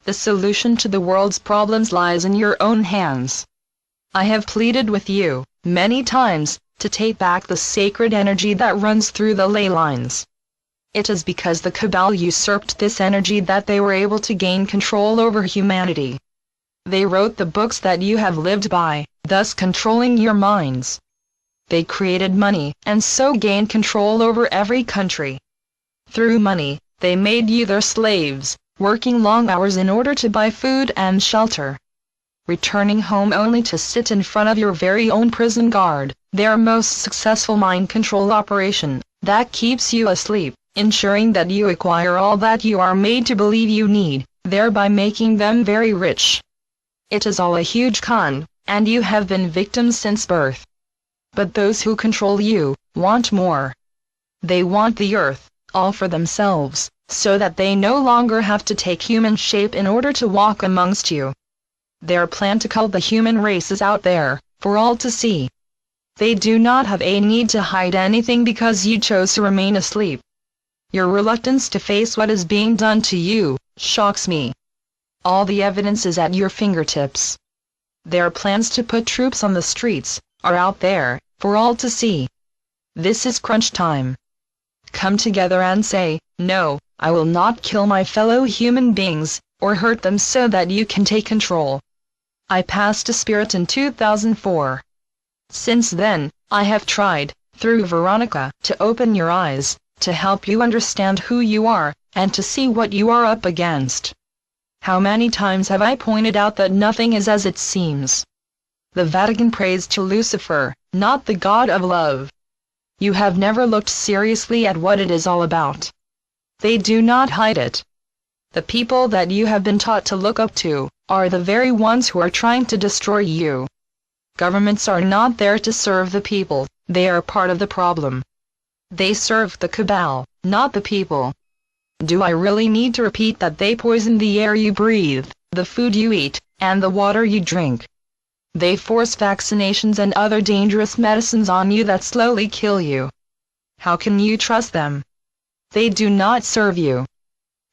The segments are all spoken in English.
The solution to the world's problems lies in your own hands. I have pleaded with you, many times, to take back the sacred energy that runs through the ley lines. It is because the cabal usurped this energy that they were able to gain control over humanity. They wrote the books that you have lived by, thus controlling your minds. They created money, and so gained control over every country. Through money, they made you their slaves, working long hours in order to buy food and shelter. Returning home only to sit in front of your very own prison guard, their most successful mind control operation, that keeps you asleep, ensuring that you acquire all that you are made to believe you need, thereby making them very rich. It is all a huge con, and you have been victims since birth. But those who control you, want more. They want the earth, all for themselves, so that they no longer have to take human shape in order to walk amongst you. Their plan to cull the human race is out there, for all to see. They do not have a need to hide anything because you chose to remain asleep. Your reluctance to face what is being done to you, shocks me. All the evidence is at your fingertips. Their plans to put troops on the streets, are out there, for all to see. This is crunch time. Come together and say, no, I will not kill my fellow human beings, or hurt them so that you can take control. I passed a spirit in 2004. Since then, I have tried, through Veronica, to open your eyes, to help you understand who you are, and to see what you are up against. How many times have I pointed out that nothing is as it seems? The Vatican prays to Lucifer, not the God of love. You have never looked seriously at what it is all about. They do not hide it. The people that you have been taught to look up to, are the very ones who are trying to destroy you. Governments are not there to serve the people, they are part of the problem. They serve the cabal, not the people. Do I really need to repeat that they poison the air you breathe, the food you eat, and the water you drink? They force vaccinations and other dangerous medicines on you that slowly kill you. How can you trust them? They do not serve you.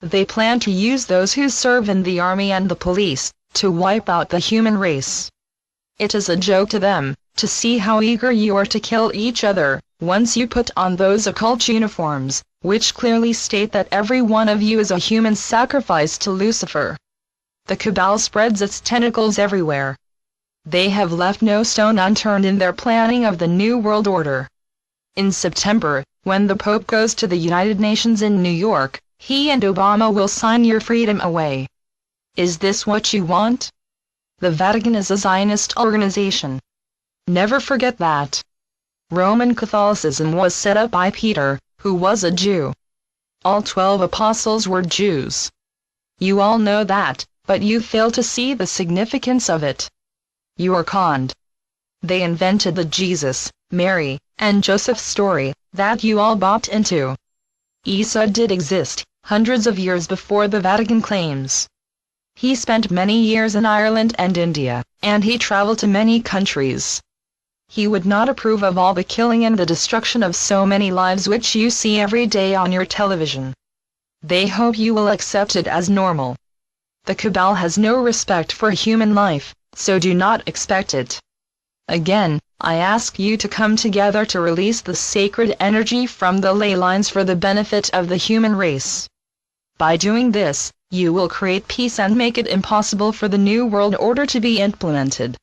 They plan to use those who serve in the army and the police, to wipe out the human race. It is a joke to them, to see how eager you are to kill each other, once you put on those occult uniforms, which clearly state that every one of you is a human sacrifice to Lucifer. The cabal spreads its tentacles everywhere. They have left no stone unturned in their planning of the New World Order. In September, when the Pope goes to the United Nations in New York, he and Obama will sign your freedom away. Is this what you want? The Vatican is a Zionist organization. Never forget that. Roman Catholicism was set up by Peter, who was a Jew. All 12 apostles were Jews. You all know that, but you fail to see the significance of it. You are conned. They invented the Jesus, Mary, and Joseph story, that you all bought into. Isa did exist, hundreds of years before the Vatican claims. He spent many years in Ireland and India, and he traveled to many countries. He would not approve of all the killing and the destruction of so many lives which you see every day on your television. They hope you will accept it as normal. The cabal has no respect for human life, so do not expect it. Again, I ask you to come together to release the sacred energy from the ley lines for the benefit of the human race. By doing this, you will create peace and make it impossible for the New World Order to be implemented.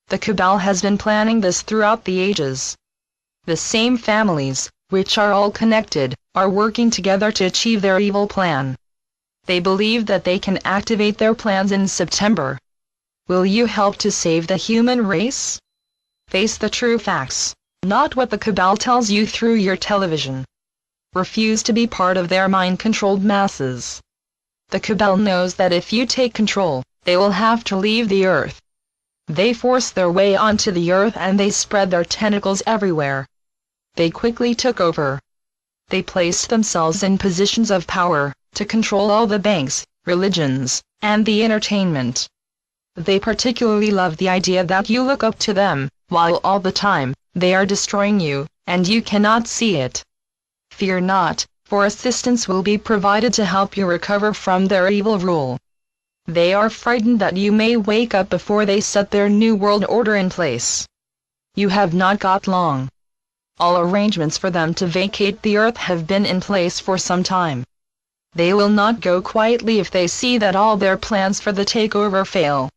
The cabal has been planning this throughout the ages. The same families, which are all connected, are working together to achieve their evil plan. They believe that they can activate their plans in September. Will you help to save the human race? Face the true facts, not what the cabal tells you through your television. Refuse to be part of their mind-controlled masses. The cabal knows that if you take control, they will have to leave the earth. They force their way onto the earth and they spread their tentacles everywhere. They quickly took over. They placed themselves in positions of power, to control all the banks, religions, and the entertainment. They particularly love the idea that you look up to them, while all the time, they are destroying you, and you cannot see it. Fear not, for assistance will be provided to help you recover from their evil rule. They are frightened that you may wake up before they set their new world order in place. You have not got long. All arrangements for them to vacate the earth have been in place for some time. They will not go quietly if they see that all their plans for the takeover fail.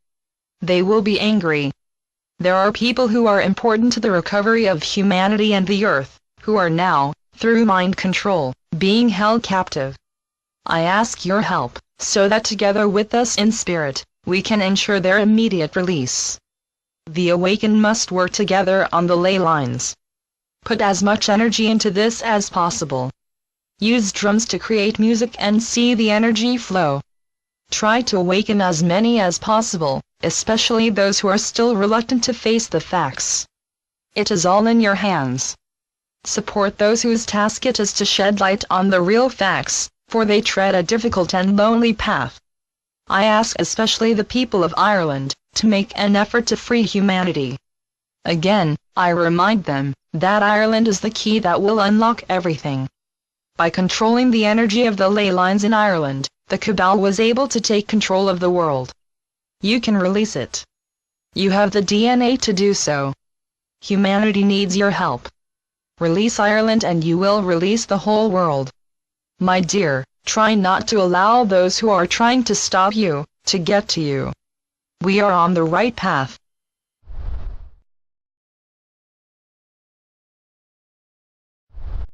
They will be angry. There are people who are important to the recovery of humanity and the earth, who are now, through mind control, being held captive. I ask your help, so that together with us in spirit, we can ensure their immediate release. The awakened must work together on the ley lines. Put as much energy into this as possible. Use drums to create music and see the energy flow. Try to awaken as many as possible, especially those who are still reluctant to face the facts. It is all in your hands. Support those whose task it is to shed light on the real facts, for they tread a difficult and lonely path. I ask especially the people of Ireland, to make an effort to free humanity. Again, I remind them, that Ireland is the key that will unlock everything. By controlling the energy of the ley lines in Ireland, the cabal was able to take control of the world. You can release it. You have the DNA to do so. Humanity needs your help. Release Ireland and you will release the whole world. My dear, try not to allow those who are trying to stop you, to get to you. We are on the right path,